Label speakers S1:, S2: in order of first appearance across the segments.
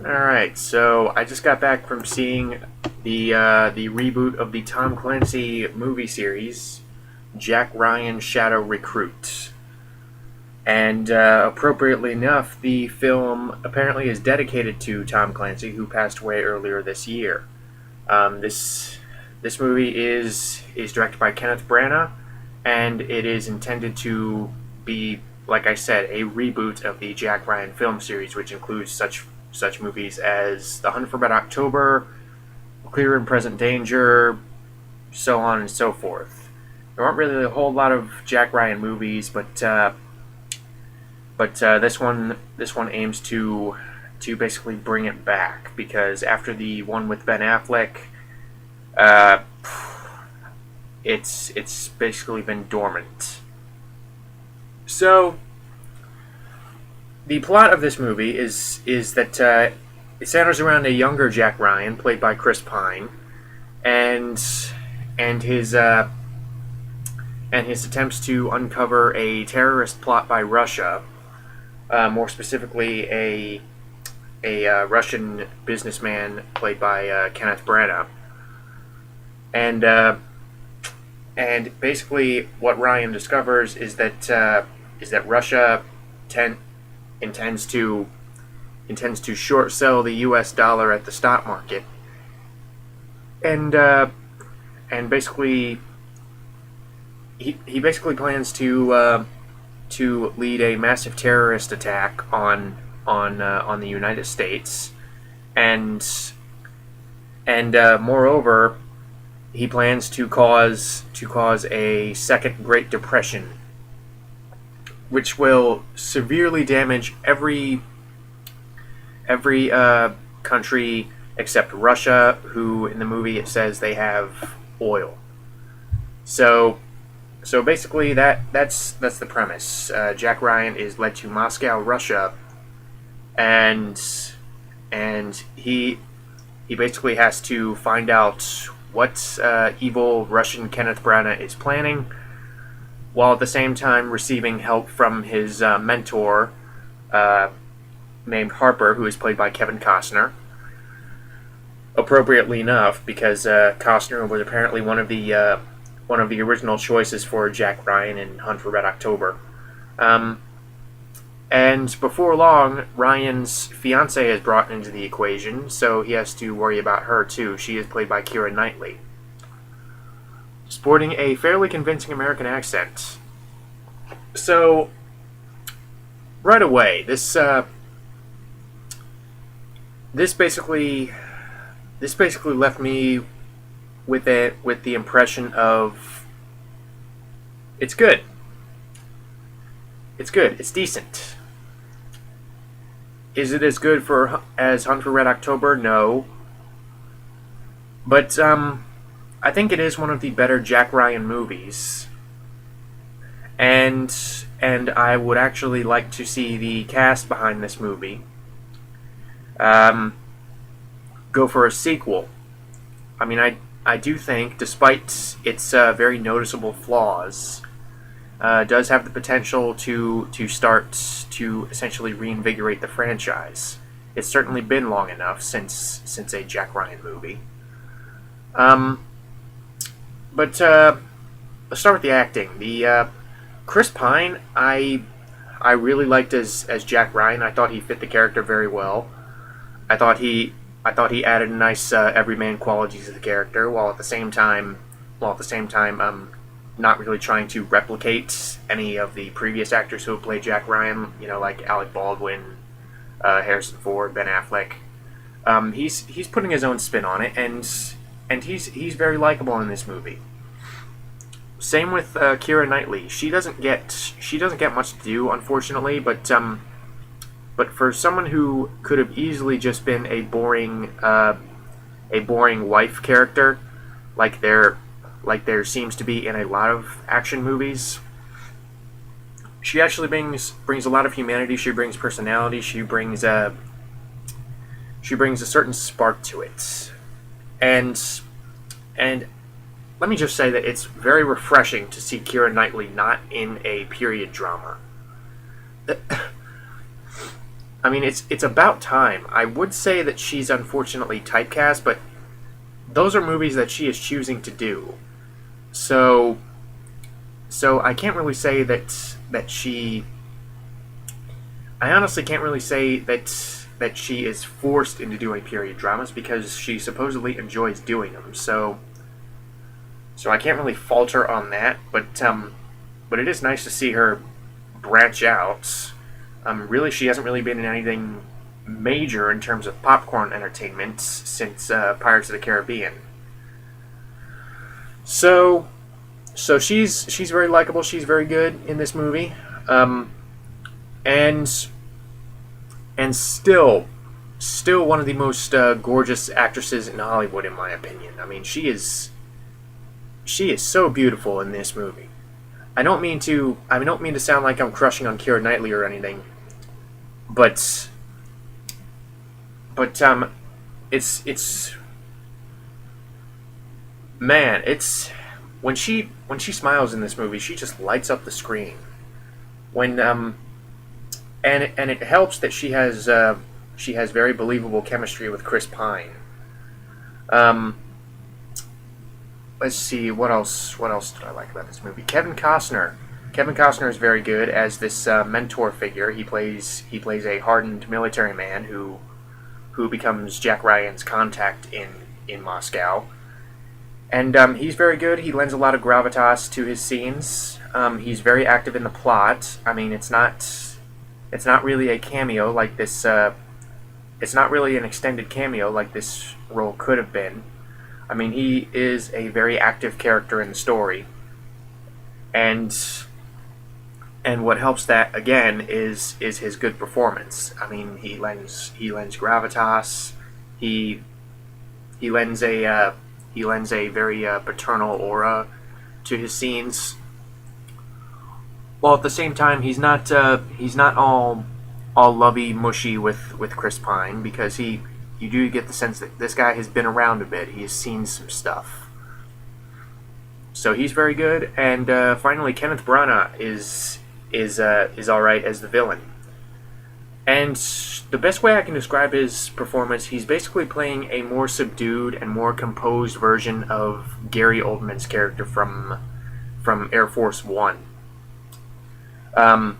S1: Alright, so I just got back from seeing the reboot of the Tom Clancy movie series, Jack Ryan Shadow Recruit. And appropriately enough, the film apparently is dedicated to Tom Clancy, who passed away earlier this year. This movie is directed by Kenneth Branagh, and it is intended to be, like I said, a reboot of the Jack Ryan film series, which includes such movies as The Hunt for Red October, Clear and Present Danger, so on and so forth. There aren't really a whole lot of Jack Ryan movies, but this one aims to basically bring it back, because after the one with Ben Affleck, it's basically been dormant. So the plot of this movie is that it centers around a younger Jack Ryan, played by Chris Pine, and his attempts to uncover a terrorist plot by Russia, more specifically a Russian businessman played by Kenneth Branagh, and basically what Ryan discovers is that Russia intends to short sell the U.S. dollar at the stock market, and basically he basically plans to lead a massive terrorist attack on the United States, and moreover, he plans to cause a second Great Depression, which will severely damage every country except Russia, who in the movie it says they have oil. So basically that's the premise. Jack Ryan is led to Moscow, Russia, and he basically has to find out what evil Russian Kenneth Branagh is planning, while at the same time receiving help from his mentor, named Harper, who is played by Kevin Costner. Appropriately enough, because Costner was apparently one of the original choices for Jack Ryan in Hunt for Red October. And before long, Ryan's fiancée is brought into the equation, so he has to worry about her too. She is played by Keira Knightley, sporting a fairly convincing American accent. So, right away, this basically left me with the impression of it's good. It's good. It's decent. Is it as good as Hunt for Red October? No. But I think it is one of the better Jack Ryan movies. And I would actually like to see the cast behind this movie go for a sequel. I mean, I do think, despite its very noticeable flaws, does have the potential to start to essentially reinvigorate the franchise. It's certainly been long enough since a Jack Ryan movie. But let's start with the acting. The Chris Pine, I really liked as Jack Ryan. I thought he fit the character very well. I thought he added nice everyman qualities to the character, while at the same time not really trying to replicate any of the previous actors who have played Jack Ryan, like Alec Baldwin, Harrison Ford, Ben Affleck. He's putting his own spin on it, and he's very likable in this movie. Same with Keira Knightley. She doesn't get much to do, unfortunately, but for someone who could have easily just been a boring wife character, like there seems to be in a lot of action movies, she actually brings a lot of humanity. She brings personality. She brings a certain spark to it, and let me just say that it's very refreshing to see Keira Knightley not in a period drama. I mean, it's about time. I would say that she's unfortunately typecast, but those are movies that she is choosing to do. So, so I can't really say that she. I honestly can't really say that she is forced into doing period dramas because she supposedly enjoys doing them. So I can't really fault her on that. But it is nice to see her branch out. Really, she hasn't really been in anything major in terms of popcorn entertainment since Pirates of the Caribbean. So, so she's very likable. She's very good in this movie, and still one of the most gorgeous actresses in Hollywood, in my opinion. I mean, she is so beautiful in this movie. I don't mean to sound like I'm crushing on Keira Knightley or anything, but but it's man, it's when she smiles in this movie, she just lights up the screen. When and it helps that she has very believable chemistry with Chris Pine. Um, let's see what else. What else did I like about this movie? Kevin Costner. Kevin Costner is very good as this mentor figure. He plays a hardened military man who becomes Jack Ryan's contact in Moscow, and he's very good. He lends a lot of gravitas to his scenes. He's very active in the plot. I mean, it's not really a cameo like this. It's not really an extended cameo like this role could have been. I mean, he is a very active character in the story, and what helps that again is his good performance. I mean, he lends gravitas. He he lends a very paternal aura to his scenes, while at the same time he's not all lovey mushy with Chris Pine, because you do get the sense that this guy has been around a bit. He has seen some stuff. So he's very good. And finally, Kenneth Branagh is all right as the villain. And the best way I can describe his performance, he's basically playing a more subdued and more composed version of Gary Oldman's character from Air Force One. Um,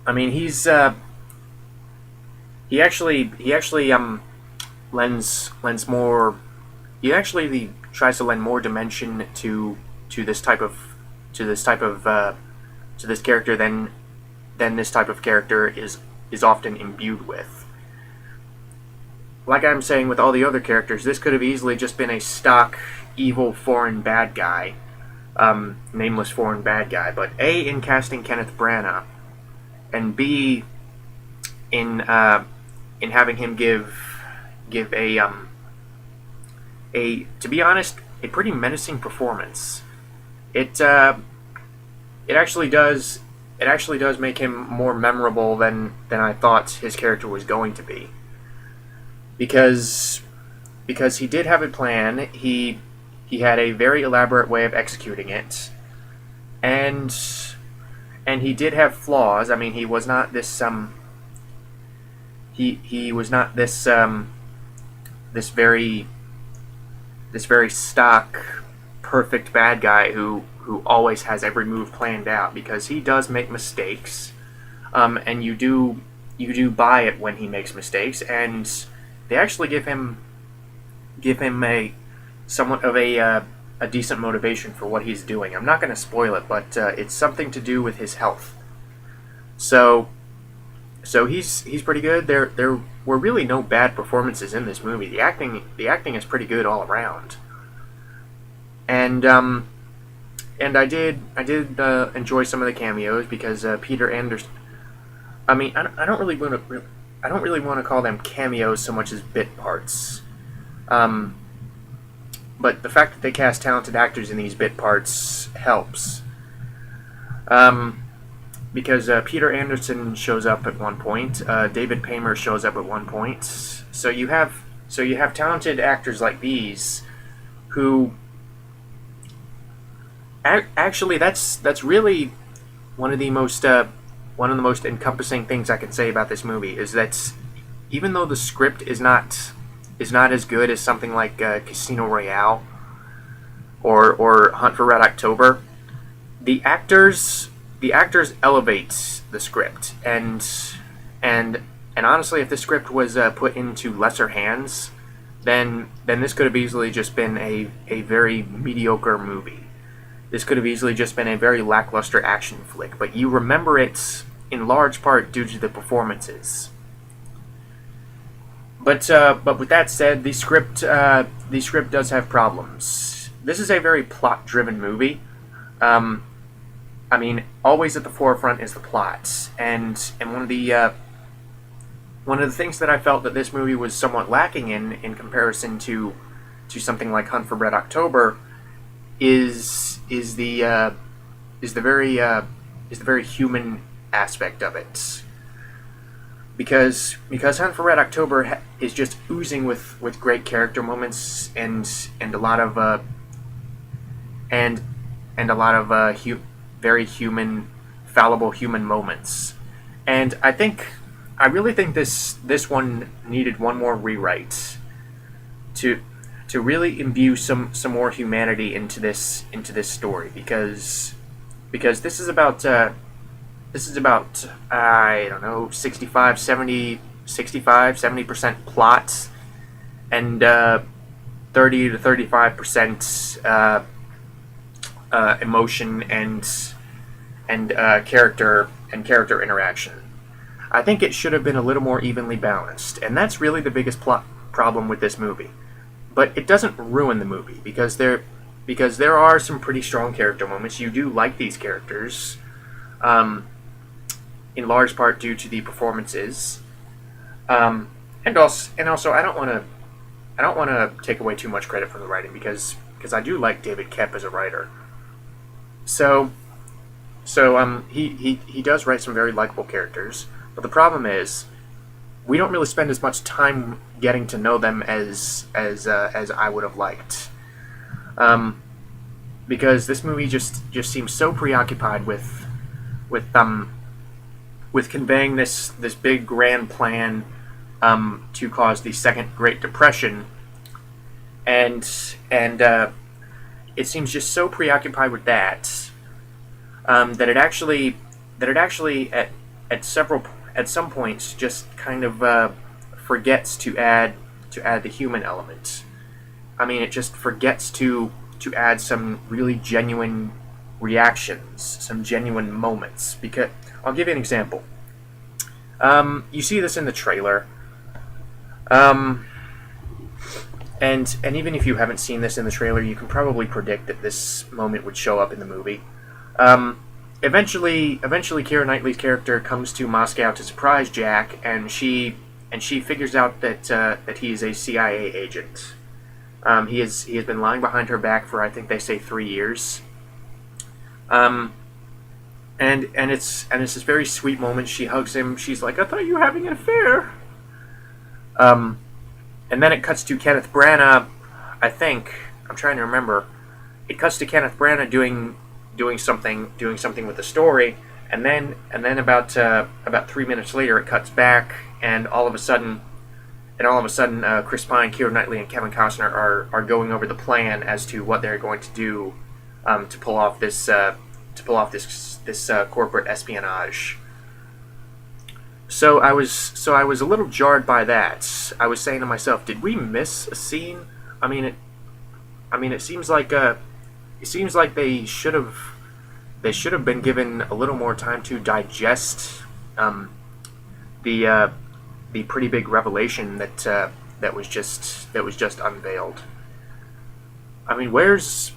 S1: I mean, he actually lends more. He actually tries to lend more dimension to this type of to this type of to this character than this type of character is often imbued with. Like I'm saying with all the other characters, this could have easily just been a stock evil foreign bad guy, nameless foreign bad guy. But A, in casting Kenneth Branagh, and B, in having him give a to be honest, a pretty menacing performance. It actually does make him more memorable than I thought his character was going to be, because he did have a plan. He had a very elaborate way of executing it, and he did have flaws. I mean, he was not this he was not this very stock perfect bad guy who always has every move planned out, because he does make mistakes, and you do buy it when he makes mistakes, and they actually give him a somewhat of a decent motivation for what he's doing. I'm not going to spoil it, but it's something to do with his health. So he's pretty good. There were really no bad performances in this movie. The acting is pretty good all around. And I did enjoy some of the cameos, because Peter Anderson. I mean, I don't really want to call them cameos so much as bit parts. But the fact that they cast talented actors in these bit parts helps. Because Peter Anderson shows up at one point, David Paymer shows up at one point. So you have talented actors like these, who actually that's really one of the most most encompassing things I can say about this movie is that even though the script is not as good as something like Casino Royale or Hunt for Red October, the actors elevate the script, and honestly, if the script was put into lesser hands, then this could have easily just been a very mediocre movie. This could have easily just been a very lackluster action flick, but you remember it in large part due to the performances. But with that said, the script does have problems. This is a very plot-driven movie. I mean, always at the forefront is the plot, and one of the things that I felt that this movie was somewhat lacking in comparison to something like Hunt for Red October is the very human aspect of it. Because Hunt for Red October is just oozing with great character moments and a lot of very human, fallible human moments. And I really think this one needed one more rewrite to really imbue some more humanity into this story, because this is about I don't know, 70% plot and 30 to 35% emotion and character interaction. I think it should have been a little more evenly balanced, and that's really the biggest plot problem with this movie. But it doesn't ruin the movie, because there are some pretty strong character moments. You do like these characters, in large part due to the performances, and also I don't want to take away too much credit from the writing, because I do like David Koepp as a writer. So he does write some very likable characters. But the problem is, we don't really spend as much time getting to know them as I would have liked, because this movie just seems so preoccupied with conveying this big grand plan to cause the Second Great Depression, and it seems just so preoccupied with that that it actually at some points just kind of forgets to add the human element. I mean, it just forgets to add some really genuine reactions, some genuine moments. Because I'll give you an example. You see this in the trailer, and even if you haven't seen this in the trailer, you can probably predict that this moment would show up in the movie. Eventually, Keira Knightley's character comes to Moscow to surprise Jack, and she figures out that he is a CIA agent. He has been lying behind her back for, I think they say, 3 years. And it's this very sweet moment. She hugs him. She's like, "I thought you were having an affair." And then it cuts to Kenneth Branagh. I think, I'm trying to remember. It cuts to Kenneth Branagh doing something with the story, and then about 3 minutes later, it cuts back, and all of a sudden, Chris Pine, Keira Knightley, and Kevin Costner are going over the plan as to what they're going to do to pull off this corporate espionage. So I was a little jarred by that. I was saying to myself, did we miss a scene? I mean, it seems like they should have been given a little more time to digest the pretty big revelation that was just unveiled. I mean, where is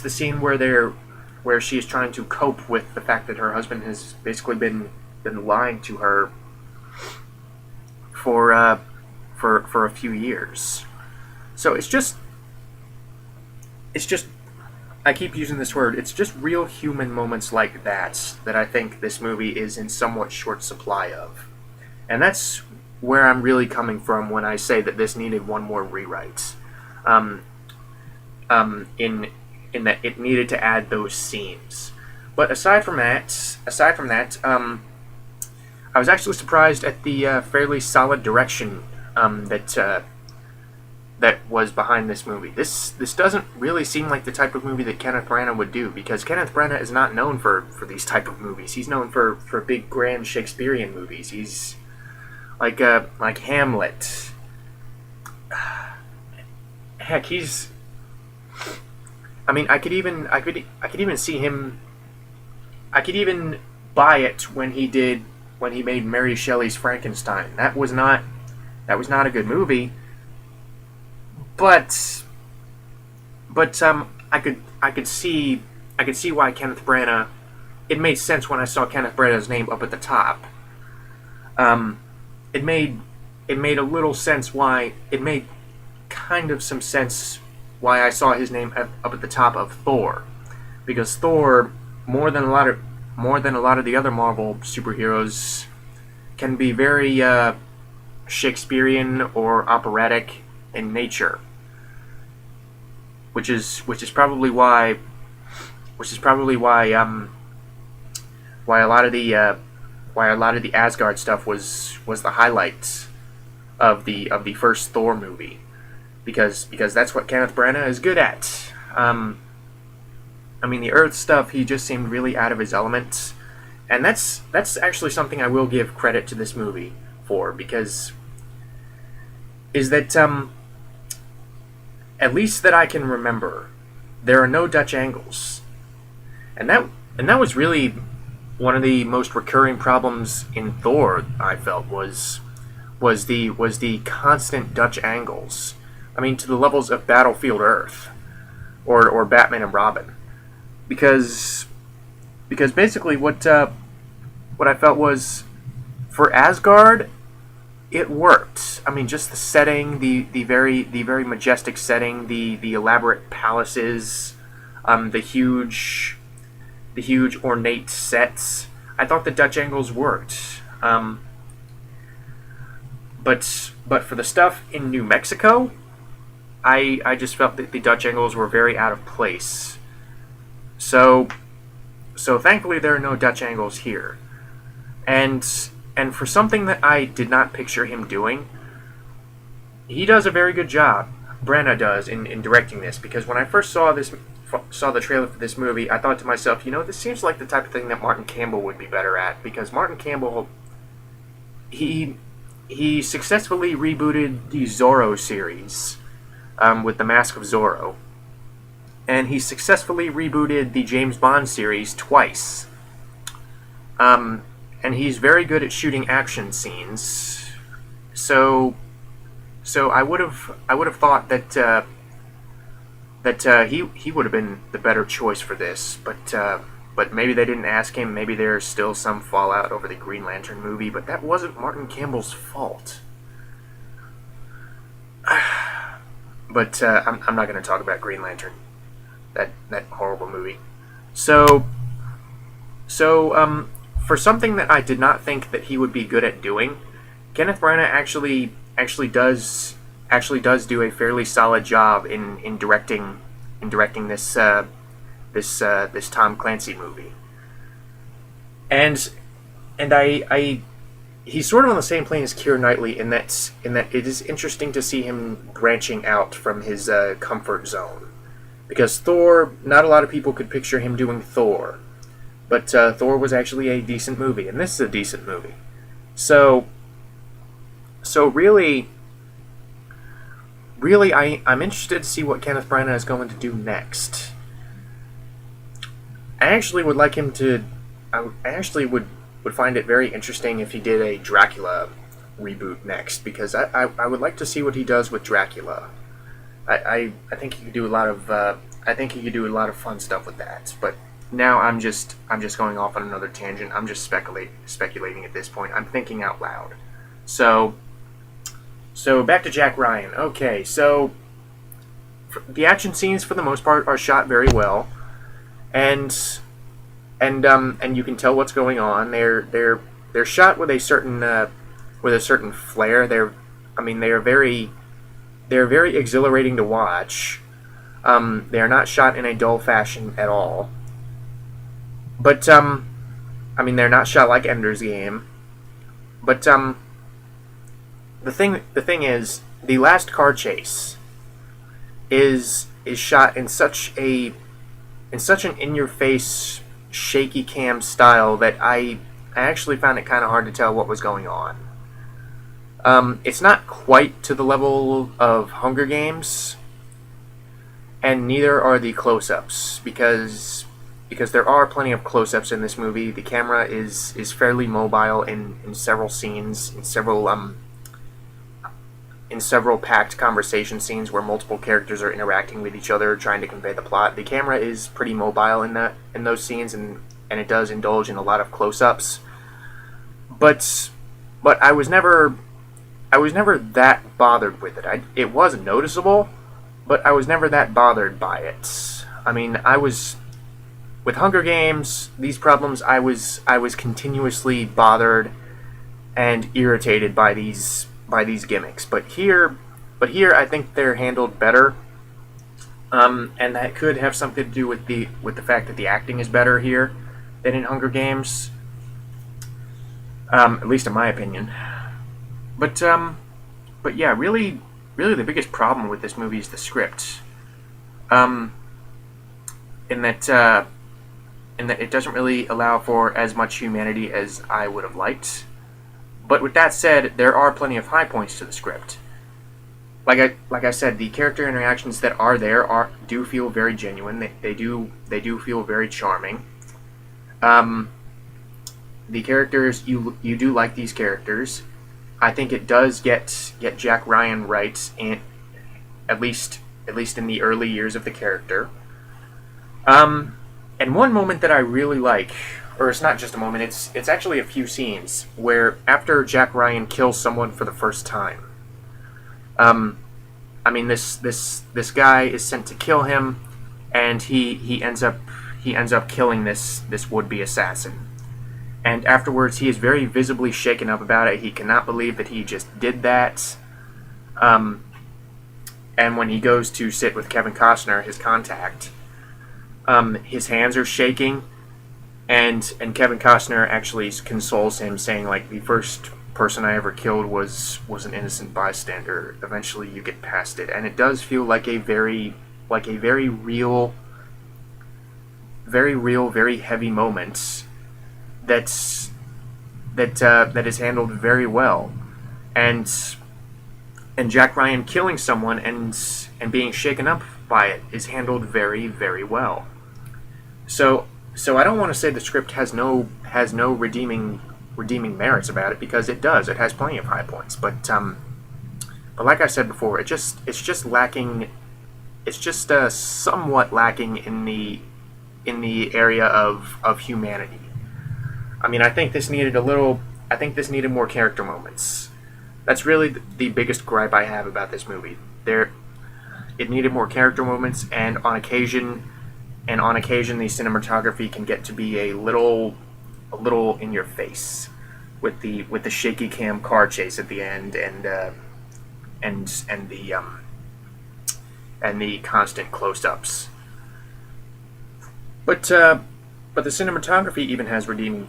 S1: the scene where she is trying to cope with the fact that her husband has basically been lying to her for a few years? So it's just I keep using this word. It's just real human moments like that I think this movie is in somewhat short supply of, and that's where I'm really coming from when I say that this needed one more rewrite. In that it needed to add those scenes. But I was actually surprised at the fairly solid direction that was behind this movie. This doesn't really seem like the type of movie that Kenneth Branagh would do, because Kenneth Branagh is not known for these type of movies. He's known for big, grand Shakespearean movies. He's like Hamlet. Heck, he's. I mean, I could even see him. I could even buy it when he made Mary Shelley's Frankenstein. That was not a good movie. But I could see why Kenneth Branagh. It made sense when I saw Kenneth Branagh's name up at the top. It made a little sense why it made kind of some sense why I saw his name up at the top of Thor, because Thor, more than a lot of the other Marvel superheroes, can be very Shakespearean or operatic in nature, which is probably why a lot of the Asgard stuff was the highlight of the first Thor movie, because that's what Kenneth Branagh is good at. I mean, the Earth stuff, he just seemed really out of his element, and that's actually something I will give credit to this movie for, because at least that I can remember, there are no Dutch angles, and that was really one of the most recurring problems in Thor. I felt was the constant Dutch angles. I mean, to the levels of Battlefield Earth or Batman and Robin, because basically what I felt was, for Asgard, it worked. I mean, just the setting, the very majestic setting, the elaborate palaces, the huge ornate sets. I thought the Dutch angles worked. But for the stuff in New Mexico, I just felt that the Dutch angles were very out of place. So thankfully there are no Dutch angles here. And for something that I did not picture him doing, he does a very good job. Branagh does in directing this, because when I first saw the trailer for this movie, I thought to myself, this seems like the type of thing that Martin Campbell would be better at, because Martin Campbell, he successfully rebooted the Zorro series with The Mask of Zorro, and he successfully rebooted the James Bond series twice. And he's very good at shooting action scenes. So I would have thought that he would have been the better choice for this, but maybe they didn't ask him. Maybe there's still some fallout over the Green Lantern movie, but that wasn't Martin Campbell's fault. But I'm not going to talk about Green Lantern, that horrible movie. So for something that I did not think that he would be good at doing, Kenneth Branagh actually does do a fairly solid job in directing this Tom Clancy movie. And he's sort of on the same plane as Keira Knightley in that it is interesting to see him branching out from his comfort zone. Because Thor, not a lot of people could picture him doing Thor. But Thor was actually a decent movie, and this is a decent movie. So really, I'm interested to see what Kenneth Branagh is going to do next. I actually would like him to. I actually would find it very interesting if he did a Dracula reboot next, because I would like to see what he does with Dracula. I think he could do a lot of fun stuff with that. But now I'm just going off on another tangent. I'm just speculating at this point. I'm thinking out loud. So back to Jack Ryan. Okay, so the action scenes for the most part are shot very well, and you can tell what's going on. They're shot with a certain flair. They're very exhilarating to watch. They are not shot in a dull fashion at all. But I mean, they're not shot like Ender's Game. But the thing is, the last car chase is shot in such an in your face shaky cam style that I actually found it kind of hard to tell what was going on. It's not quite to the level of Hunger Games, and neither are the close-ups because there are plenty of close-ups in this movie. The camera is fairly mobile in several scenes, in several packed conversation scenes where multiple characters are interacting with each other, trying to convey the plot. The camera is pretty mobile in those scenes, and it does indulge in a lot of close-ups. But I was never that bothered with it. It was noticeable, but I was never that bothered by it. I mean, with Hunger Games, these problems, I was continuously bothered and irritated by these gimmicks. But here, I think they're handled better, and that could have something to do with the fact that the acting is better here than in Hunger Games, at least in my opinion. But yeah, really the biggest problem with this movie is the script. In that it doesn't really allow for as much humanity as I would have liked. But with that said, there are plenty of high points to the script. Like I said, the character interactions that are there do feel very genuine. They do feel very charming. The characters, you do like these characters. I think it does get Jack Ryan right, at least in the early years of the character. And one moment that I really like, or it's not just a moment, it's actually a few scenes where after Jack Ryan kills someone for the first time, I mean this guy is sent to kill him, and he ends up killing this would-be assassin. And afterwards, he is very visibly shaken up about it. He cannot believe that he just did that. And when he goes to sit with Kevin Costner, his contact, his hands are shaking, and Kevin Costner actually consoles him, saying, like, the first person I ever killed was an innocent bystander. Eventually, you get past it, and it does feel like a very real, very heavy moment. That is handled very well, and Jack Ryan killing someone and being shaken up by it is handled very, very well. So I don't want to say the script has no redeeming merits about it, because it does. It has plenty of high points, but like I said before, it's just lacking. It's just somewhat lacking in the area of humanity. I mean, I think this needed more character moments. That's really the biggest gripe I have about this movie. It needed more character moments, and on occasion, the cinematography can get to be a little in your face with the shaky cam car chase at the end, and the constant close-ups. But the cinematography even has redeeming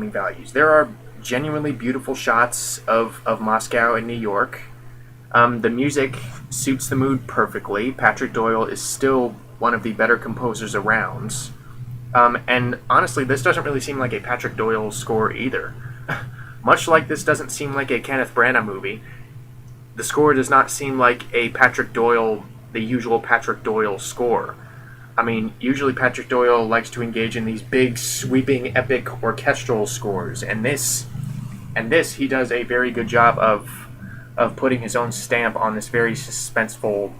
S1: values. There are genuinely beautiful shots of Moscow and New York. The music suits the mood perfectly. Patrick Doyle is still one of the better composers around. And honestly, this doesn't really seem like a Patrick Doyle score either. Much like this doesn't seem like a Kenneth Branagh movie, the score does not seem like the usual Patrick Doyle score. I mean, usually Patrick Doyle likes to engage in these big, sweeping, epic orchestral scores, and this he does a very good job of putting his own stamp on this very suspenseful,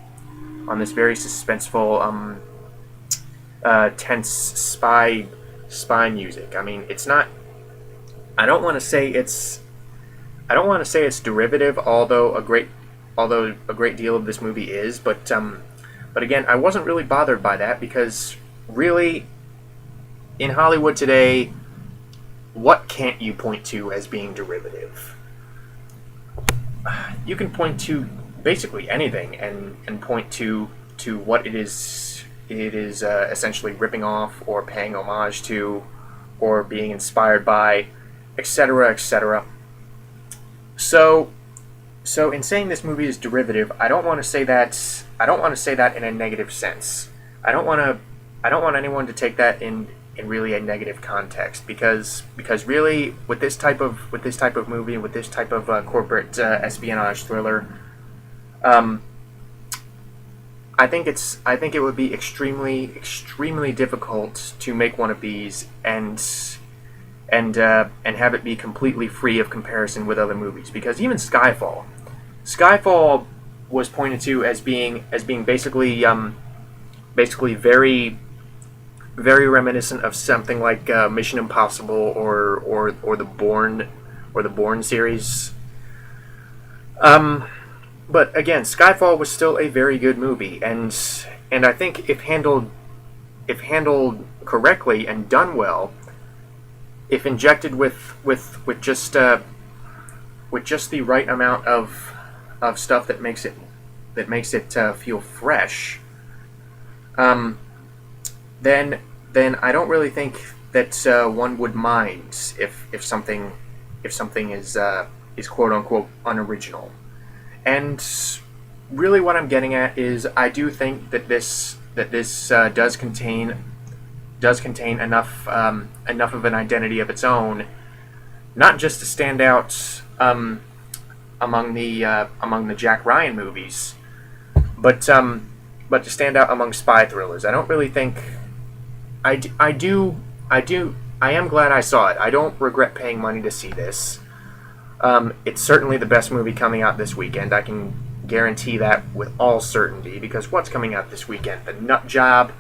S1: tense spy music. I mean, it's not. I don't want to say it's derivative, although a great deal of this movie is, but again, I wasn't really bothered by that, because really, in Hollywood today, what can't you point to as being derivative? You can point to basically anything and point to what it is essentially ripping off or paying homage to, or being inspired by, etc., etc. So, so in saying this movie is derivative, I don't want to say that. I don't want to say that in a negative sense. I don't want to. I don't want anyone to take that in really a negative context, because really with this type of movie, with this type of corporate espionage thriller, um, I think it would be extremely difficult to make one of these and have it be completely free of comparison with other movies, because even Skyfall was pointed to as being basically very reminiscent of something like Mission Impossible or the Bourne series. But again, Skyfall was still a very good movie, and I think if handled correctly and done well, if injected with just the right amount of stuff that makes it feel fresh, then I don't really think that one would mind if something is quote unquote unoriginal. And really, what I'm getting at is I do think that this does contain enough of an identity of its own, not just to stand out among the Jack Ryan movies, but to stand out among spy thrillers. I don't really think I am glad I saw it. I don't regret paying money to see this. It's certainly the best movie coming out this weekend. I can guarantee that with all certainty, because what's coming out this weekend? The Nut Job,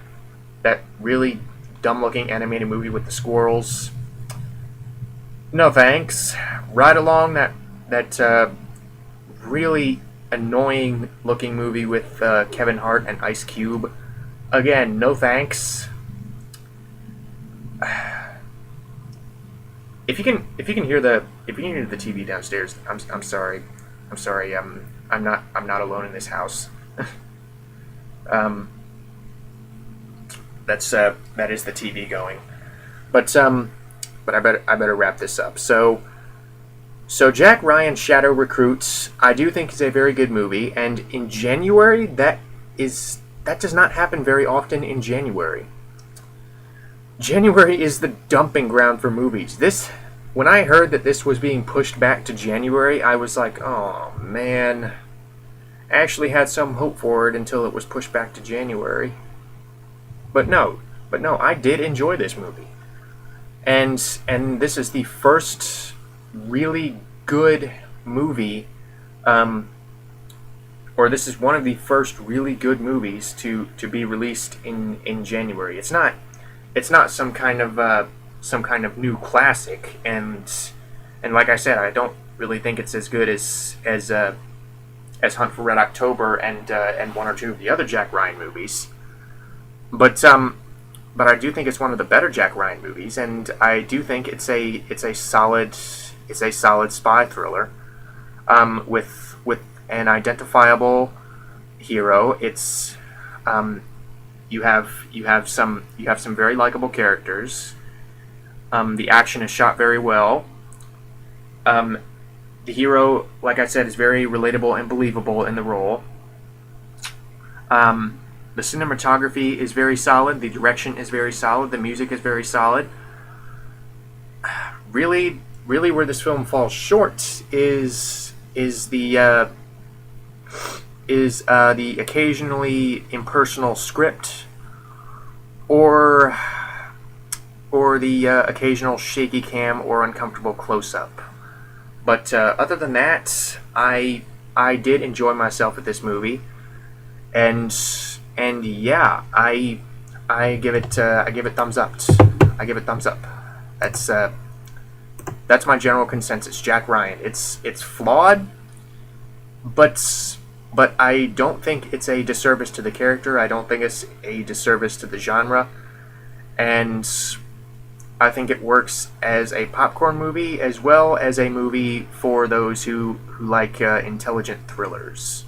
S1: that really dumb-looking animated movie with the squirrels. No thanks. Ride Along, that really annoying-looking movie with Kevin Hart and Ice Cube. Again, no thanks. If you can hear the TV downstairs, I'm sorry. I'm not alone in this house. That is the TV going. But I better wrap this up. So Jack Ryan's Shadow Recruits, I do think is a very good movie, and in January that does not happen very often in January. January is the dumping ground for movies. When I heard that this was being pushed back to January, I was like, oh man. I actually had some hope for it until it was pushed back to January. But no, I did enjoy this movie. And this is the first really good movie, or this is one of the first really good movies to be released in January. It's not some kind of new classic, and like I said, I don't really think it's as good as Hunt for Red October and one or two of the other Jack Ryan movies. But I do think it's one of the better Jack Ryan movies, and I do think it's a solid spy thriller, with an identifiable hero. It's you have some very likable characters. The action is shot very well. The hero, like I said, is very relatable and believable in the role. The cinematography is very solid. The direction is very solid. The music is very solid. Really, where this film falls short is the occasionally impersonal script, or the occasional shaky cam or uncomfortable close-up. But other than that, I did enjoy myself with this movie, and yeah, I give it thumbs up. I give it thumbs up. That's my general consensus. Jack Ryan. It's flawed, but I don't think it's a disservice to the character. I don't think it's a disservice to the genre, and I think it works as a popcorn movie as well as a movie for those who like intelligent thrillers.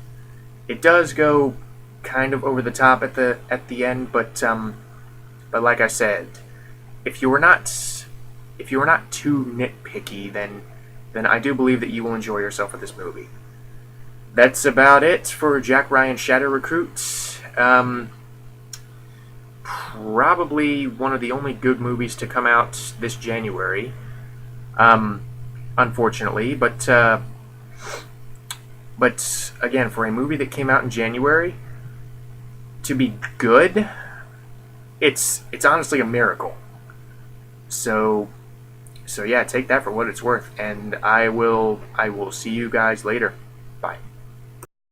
S1: It does go kind of over the top at the end, but like I said, if you're not if you're not too nitpicky, then I do believe that you will enjoy yourself with this movie. That's about it for Jack Ryan Shadow Recruit. Probably one of the only good movies to come out this January. Unfortunately, but again, for a movie that came out in January to be good, it's honestly a miracle. So yeah, take that for what it's worth, and I will see you guys later. Bye.